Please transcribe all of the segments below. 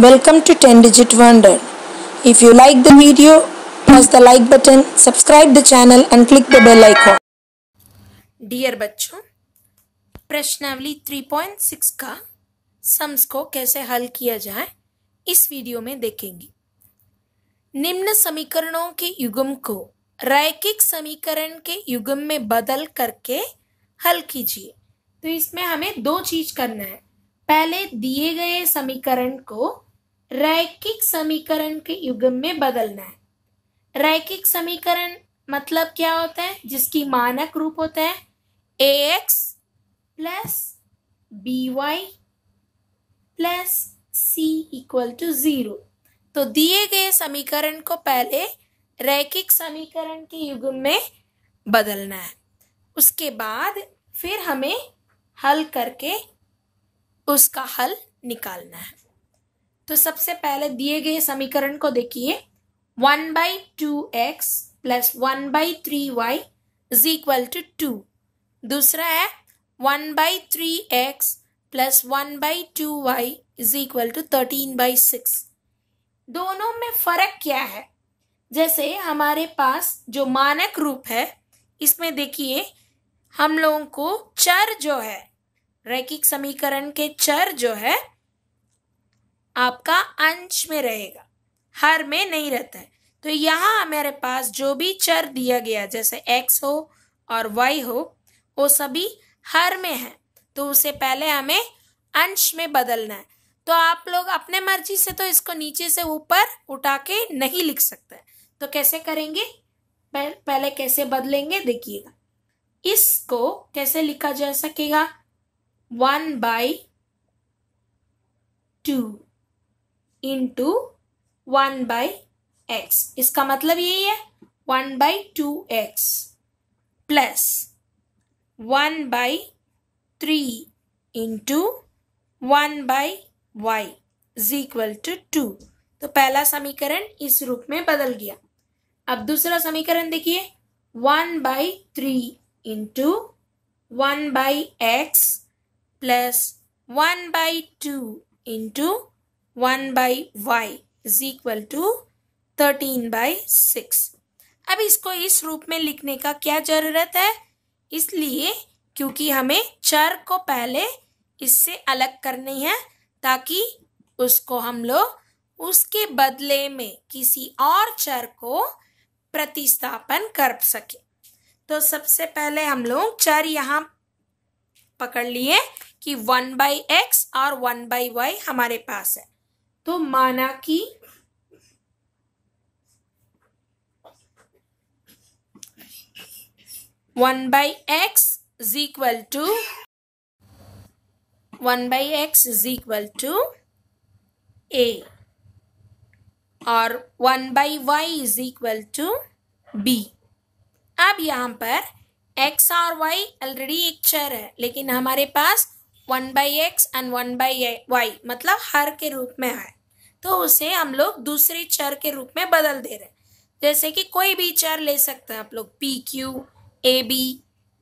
Welcome to 10 Digit Wonder. If you like the video, press the like button, subscribe the channel and click the bell icon. Dear बच्चों, प्रश्नावली 3.6 का sums को कैसे हल किया जाए इस वीडियो में देखेंगे। निम्न समीकरणों के युग्म को रैखिक समीकरण के युग्म में बदल करके हल कीजिए। तो इसमें हमें दो चीज करना है। पहले दिए गए समीकरण को रैखिक समीकरण के युग्म में बदलना है। रैखिक समीकरण मतलब क्या होता है? जिसकी मानक रूप होता है ax plus by plus c equal to 0। तो दिए गए समीकरण को पहले रैखिक समीकरण के युग्म में बदलना है, उसके बाद फिर हमें हल करके उसका हल निकालना है। तो सबसे पहले दिए गए समीकरण को देखिए, 1/2x plus 1/3y is equal to 2। दूसरा है 1/3x plus 1/2y is equal to 13/6। दोनों में फर्क क्या है? जैसे हमारे पास जो मानक रूप है, इसमें देखिए हम लोगों को चर जो है, रैखिक समीकरण के चर जो है आपका अंश में रहेगा, हर में नहीं रहता है। तो यहाँ हमारे पास जो भी चर दिया गया, जैसे x हो और y हो, वो सभी हर में है। तो उसे पहले हमें अंश में बदलना है। तो आप लोग अपने मर्जी से तो इसको नीचे से ऊपर उठा के नहीं लिख सकते। तो कैसे करेंगे? पहले कैसे बदलेंगे देखिएगा। इसको कैसे लिखा जा सकेगा? 1/2 इंटू 1/x। इसका मतलब यही है 1/2x plus 1/3 into 1/y is equal to 2। तो पहला समीकरण इस रूप में बदल गया। अब दूसरा समीकरण देखिए, 1/3 into 1/x plus 1/2 into 1/y is equal to 13/6। अब इसको इस रूप में लिखने का क्या जरूरत है? इसलिए क्योंकि हमें चर को पहले इससे अलग करनी है, ताकि उसको हम लोग उसके बदले में किसी और चर को प्रतिस्थापन कर सके। तो सबसे पहले हम लोग चर यहाँ पकड़ लिए कि 1/x और 1/y हमारे पास है। तो माना कि one by x is equal to a और 1/y is equal to b। अब यहाँ पर x और y ऑलरेडी एक चर है, लेकिन हमारे पास 1/x एंड 1/y मतलब हर के रूप में है। तो उसे हम लोग दूसरे चर के रूप में बदल दे रहे हैं। जैसे कि कोई भी चर ले सकते हैं आप लोग, pq, ab,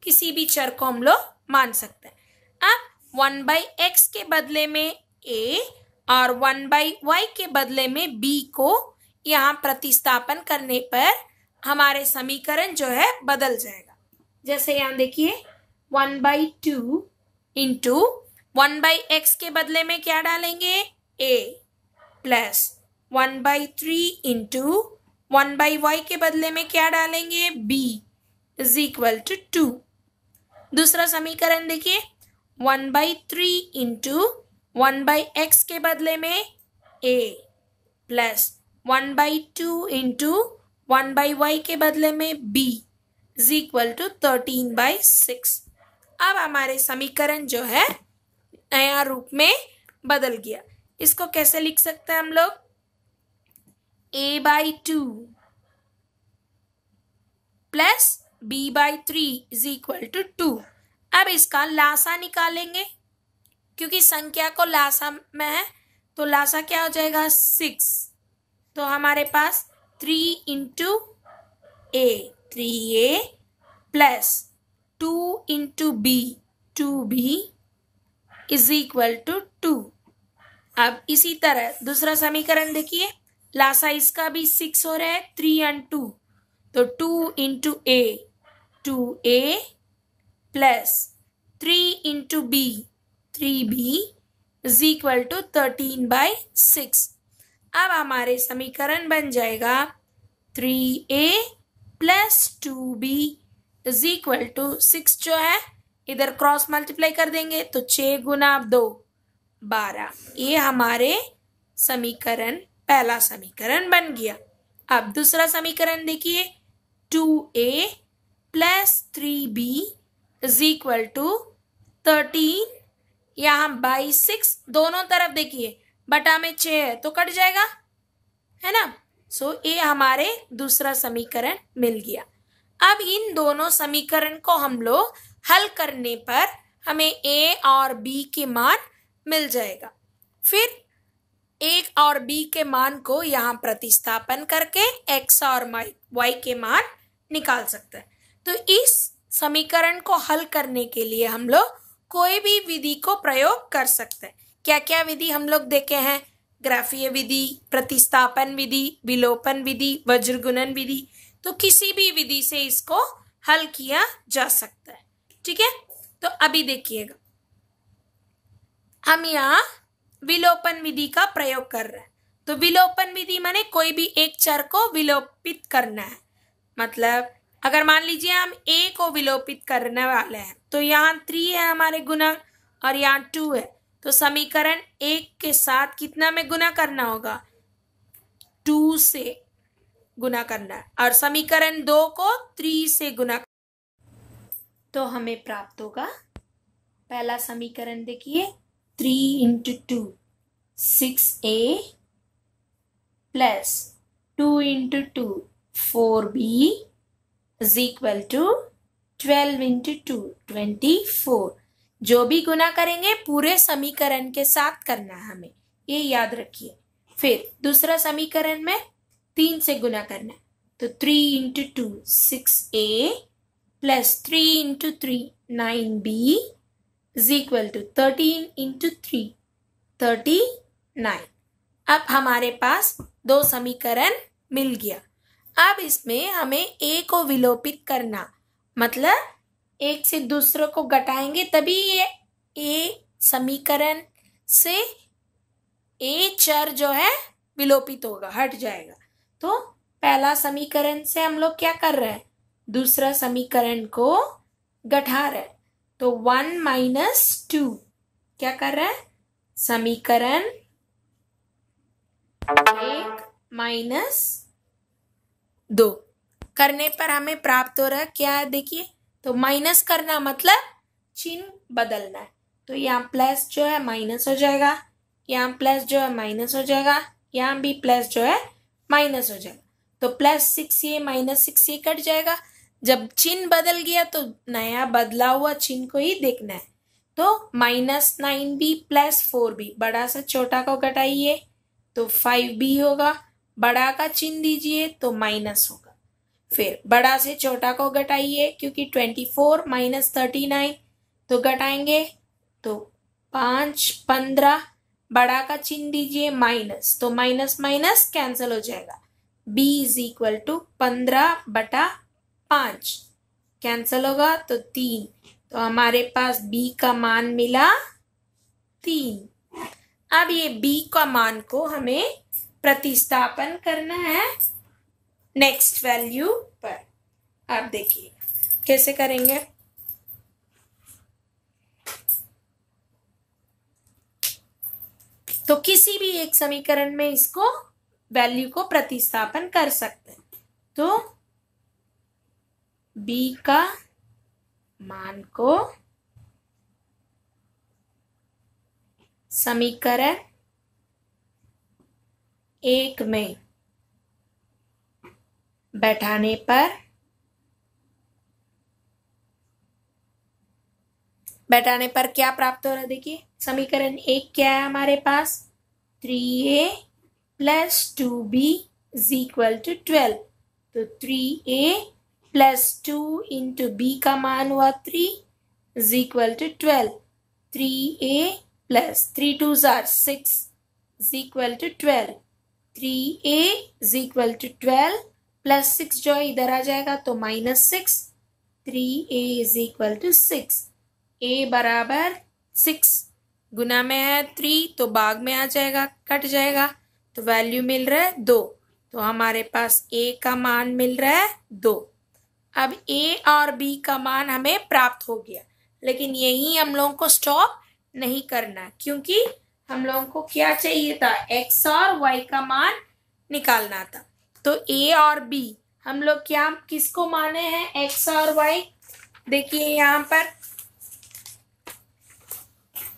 किसी भी चर को हम लोग मान सकते हैं। अब 1/x के बदले में a और 1/y के बदले में b को यहाँ प्रतिस्थापन करने पर हमारे समीकरण जो है बदल जाएगा। जैसे यहाँ देखिए, 1/2 इंटू 1/x के बदले में क्या डालेंगे? a प्लस 1/3 इंटू 1/y के बदले में क्या डालेंगे? b is equal to 2। दूसरा समीकरण देखिए, 1/3 इंटू 1/x के बदले में a प्लस 1/2 इंटू 1/y के बदले में b इज इक्वल टू 13/6। अब हमारे समीकरण जो है नया रूप में बदल गया। इसको कैसे लिख सकते हैं हम लोग? a/2 plus b/3 is equal to 2। अब इसका लासा निकालेंगे, क्योंकि संख्या को लासा में है, तो लासा क्या हो जाएगा? 6। तो हमारे पास 3 into a 3a plus 2 into b 2b is equal to 2। अब इसी तरह दूसरा समीकरण देखिए, लासा इसका भी 6 हो रहा है, 3 and 2, तो 2 into A 2A plus 3 into B 3B is equal to 13/6। अब हमारे समीकरण बन जाएगा 3A plus 2B is equal to 6 जो है इधर क्रॉस मल्टीप्लाई कर देंगे तो 6 गुना 2 12। ये हमारे समीकरण पहला समीकरण बन गया। अब दूसरा समीकरण देखिए, 2A plus 3B is equal to 13, यहाँ बाई 6 दोनों तरफ देखिए बटा में 6 है तो कट जाएगा, है ना। सो ये हमारे दूसरा समीकरण मिल गया। अब इन दोनों समीकरण को हम लोग हल करने पर हमें A और B के मान मिल जाएगा। फिर A और B के मान को यहाँ प्रतिस्थापन करके X और Y के मान निकाल सकते हैं। तो इस समीकरण को हल करने के लिए हम लोग कोई भी विधि को प्रयोग कर सकते हैं। क्या क्या विधि हम लोग देखे हैं? ग्राफीय विधि, प्रतिस्थापन विधि, विलोपन विधि, वज्रगुणन विधि। तो किसी भी विधि से इसको हल किया जा सकता है। ठीक है, तो अभी देखिएगा, हम यहाँ विलोपन विधि का प्रयोग कर रहे हैं। तो विलोपन विधि माने कोई भी एक चर को विलोपित करना है। मतलब अगर मान लीजिए हम A को विलोपित करने वाले हैं तो यहाँ 3 है हमारे गुना और यहाँ 2 है, तो समीकरण 1 के साथ कितना में गुना करना होगा? 2 से गुना करना है, और समीकरण 2 को 3 से गुना, तो हमें प्राप्त होगा पहला समीकरण देखिए, 3 into 2 6A plus 2 into 2 4B is equal to 12 into 2 24। जो भी गुना करेंगे पूरे समीकरण के साथ करना है हमें, ये याद रखिए। फिर दूसरा समीकरण में 3 से गुना करना है, तो 3 into 2 6A plus 3 into 3 9B is equal to 13 into 3 39। अब हमारे पास दो समीकरण मिल गया। अब इसमें हमें A को विलोपित करना, मतलब एक से दूसरे को घटाएंगे तभी ये A समीकरण से A चर जो है विलोपित होगा, हट जाएगा। तो पहला समीकरण से हम लोग क्या कर रहे हैं? दूसरा समीकरण को घटा रहे हैं, तो 1 माइनस 2 क्या कर रहा है? समीकरण 1 माइनस 2 करने पर हमें प्राप्त हो रहा है क्या है देखिए। तो माइनस करना मतलब चिन्ह बदलना है, तो यहाँ प्लस जो है माइनस हो जाएगा, यहाँ प्लस जो है माइनस हो जाएगा, यहाँ भी प्लस जो है माइनस हो जाएगा। तो प्लस 6 ये माइनस 6 ये कट जाएगा। जब चिन्ह बदल गया तो नया बदला हुआ चिन्ह को ही देखना है। तो -9b प्लस 4b, बड़ा से छोटा को घटाइए तो 5b होगा, बड़ा का चिन्ह दीजिए तो माइनस होगा। फिर बड़ा से छोटा को घटाइए, क्योंकि 24 माइनस 39 तो घटाएंगे तो 5 15, बड़ा का चिन्ह दीजिए माइनस, तो माइनस माइनस कैंसिल हो जाएगा। b is equal to 15/5 cancel होगा तो 3, तो हमारे पास b का मान मिला 3। अब ये b का मान को हमें प्रतिस्थापन करना है नेक्स्ट वैल्यू पर। आप देखिए कैसे करेंगे। तो किसी भी एक समीकरण में इसको वैल्यू को प्रतिस्थापन कर सकते हैं। तो b का मान को समीकरण 1 में बैठाने पर क्या प्राप्त हो रहा है देखिए। समीकरण 1 क्या है हमारे पास? 3a plus 2b is equal to 12। तो 3a प्लस 2 इंटू b का मान हुआ 3 is equal to 12। 3a plus 3 2s are 6 is equal to 12, 3a is equal to 12 plus 6 जो इधर आ जाएगा तो -6, 3a is equal to 6, a बराबर 6, गुना में है 3 तो भाग में आ जाएगा, कट जाएगा, तो वैल्यू मिल रहा है 2, तो हमारे पास a का मान मिल रहा है 2। अब a और b का मान हमें प्राप्त हो गया, लेकिन यही हम लोगों को स्टॉप नहीं करना, क्योंकि हम लोगों को क्या चाहिए था, x और y का मान निकालना था। तो a और b हम लोग क्या किसको माने हैं, x और y। देखिए यहाँ पर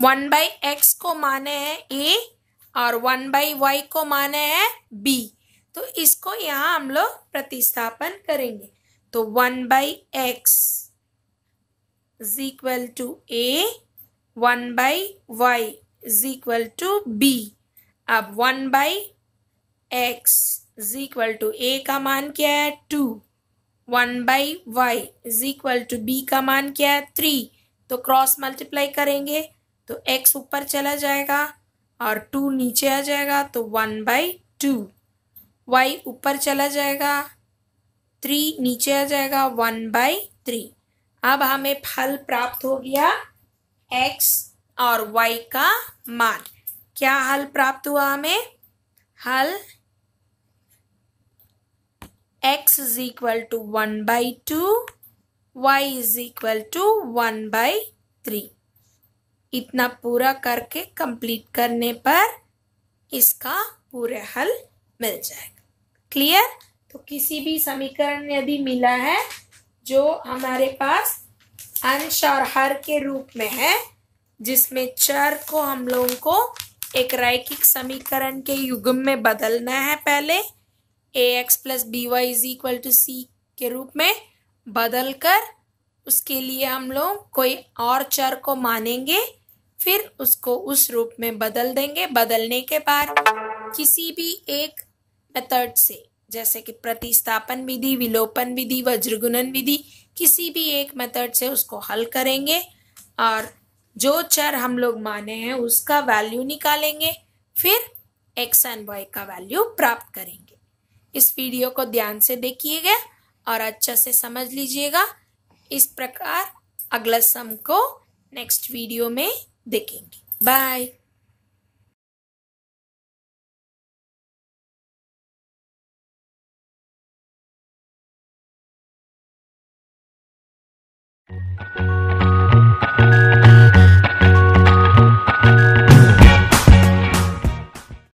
1/x को माने हैं a और 1/y को माने हैं b, तो इसको यहाँ हम लोग प्रतिस्थापन करेंगे। तो 1/x is equal to a, 1/y is equal to b। अब 1/x is equal to a का मान क्या है 2, 1/y is equal to b का मान क्या है 3, तो क्रॉस मल्टीप्लाई करेंगे तो x ऊपर चला जाएगा और 2 नीचे आ जाएगा, तो 1/2, y ऊपर चला जाएगा, 3 नीचे आ जाएगा, 1/3। अब हमें फल प्राप्त हो गया x और y का मान। क्या हल प्राप्त हुआ हमें, हल x is equal to 1/2, y is equal to 1/3। इतना पूरा करके कंप्लीट करने पर इसका पूरा हल मिल जाएगा। क्लियर। तो किसी भी समीकरण यदि मिला है जो हमारे पास अंश और हर के रूप में है, जिसमें चर को हम लोगों को एक रैखिक समीकरण के युग्म में बदलना है, पहले ax plus by is equal to c के रूप में बदल कर उसके लिए हम लोग कोई और चर को मानेंगे, फिर उसको उस रूप में बदल देंगे। बदलने के बाद किसी भी एक मेथड से, जैसे कि प्रतिस्थापन विधि, विलोपन विधि, वज्रगुणन विधि, किसी भी एक मेथड से उसको हल करेंगे और जो चर हम लोग माने हैं उसका वैल्यू निकालेंगे, फिर x एंड y का वैल्यू प्राप्त करेंगे। इस वीडियो को ध्यान से देखिएगा और अच्छा से समझ लीजिएगा। इस प्रकार अगला सम को नेक्स्ट वीडियो में देखेंगे। बाय।